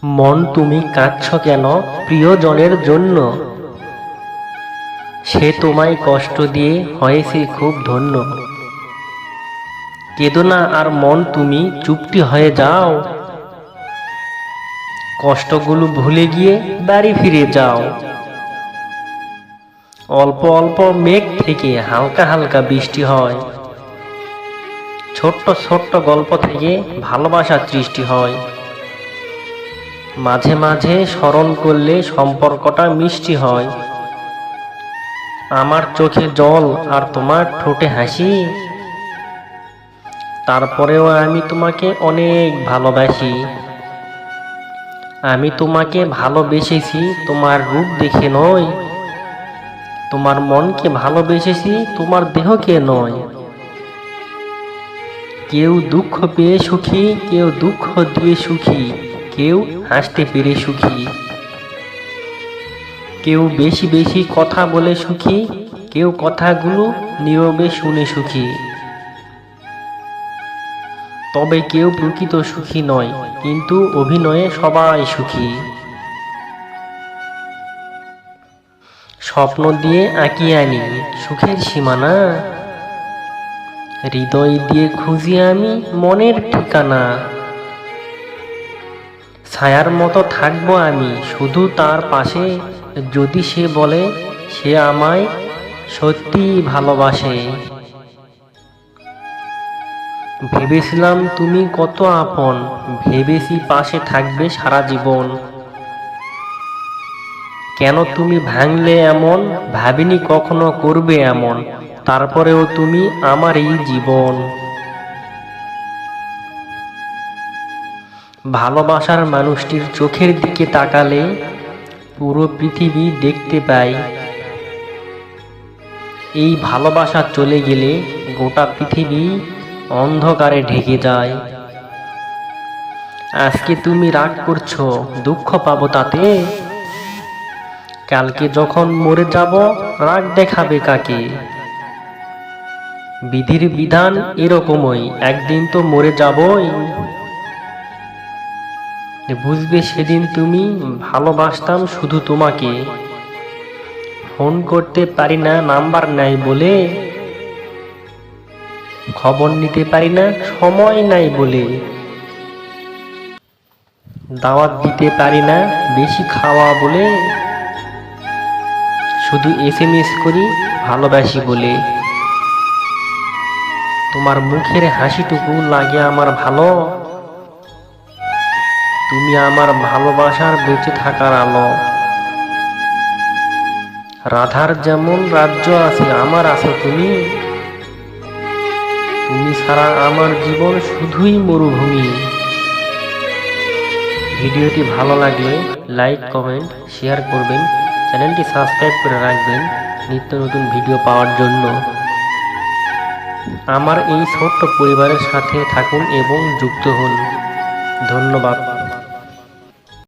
মন তুমি কাঁদছ কেন প্রিয়জনের জন্য? সে তোমায় কষ্ট দিয়ে হয়েছে খুব ধন্য। কেঁদো না আর মন তুমি চুপটি হয়ে যাও, কষ্টগুলো ভুলে গিয়ে বাড়ি ফিরে যাও। অল্প অল্প মেঘ থেকে হালকা হালকা বৃষ্টি হয়, ছোট্ট ছোট্ট গল্প থেকে ভালোবাসা সৃষ্টি হয়। মাঝে মাঝে স্মরণ করলে সম্পর্কটা মিষ্টি হয়। আমার চোখে জল আর তোমার ঠোঁটে হাসি, তারপরেও আমি তোমাকে অনেক ভালোবাসি। আমি তোমাকে ভালোবেসেছি তোমার রূপ দেখে নয়, তোমার মনকে ভালোবেসেছি তোমার দেহকে নয়। কেউ দুঃখ পেয়ে সুখী, কেউ দুঃখ দিয়ে সুখী, কেউ হাসতে পেরে সুখী। কেউ বেশি বেশি কথা বলে সুখী, কেউ কথাগুলো নীরবে শুনে সুখী। তবে কেউ প্রকৃত সুখী নয়, কিন্তু অভিনয়ে সবাই সুখী। স্বপ্ন দিয়ে আঁকি আনি সুখের সীমানা, হৃদয় দিয়ে খুঁজি আমি মনের ঠিকানা। ছায়ার মতো থাকবো আমি শুধু তার পাশে, যদি সে বলে সে আমায় সত্যি ভালোবাসে। ভেবেছিলাম তুমি কত আপন, ভেবেছি পাশে থাকবে সারা জীবন। কেন তুমি ভাঙলে এমন, ভাবিনি কখনো করবে এমন, তারপরেও তুমি আমার এই জীবন। ভালোবাসার মানুষটির চোখের দিকে তাকালে পুরো পৃথিবী দেখতে পাই। এই ভালোবাসা চলে গেলে গোটা পৃথিবী অন্ধকারে ঢেকে যায়। আজকে তুমি রাগ করছো, দুঃখ পাবো তাতে? কালকে যখন মরে যাব রাগ দেখাবে কাকে? বিধির বিধান এরকমই, একদিন তো মরে যাবই। বুঝবে সেদিন তুমি ভালোবাসতাম শুধু তোমাকে। ফোন করতে পারি না নাম্বার নাই বলে, খবর নিতে পারি না সময় নাই বলে, দাওয়াত দিতে পারি না বেশি খাওয়া বলে, শুধু SMS করি ভালোবাসি বলে। তোমার মুখের হাসিটুকু লাগে আমার ভালো, তুমি আমার ভালোবাসার বেঁচে থাকার আলো। রাধার যেমন রাজ্য আছে আমার আছো তুমি, তুমি ছাড়া আমার জীবন শুধুই মরুভূমি। ভিডিওটি ভালো লাগলে লাইক কমেন্ট শেয়ার করবেন, চ্যানেলটি সাবস্ক্রাইব করে রাখবেন নিত্য নতুন ভিডিও পাওয়ার জন্য। আমার এই ছোট্ট পরিবারের সাথে থাকুন এবং যুক্ত হন। ধন্যবাদ।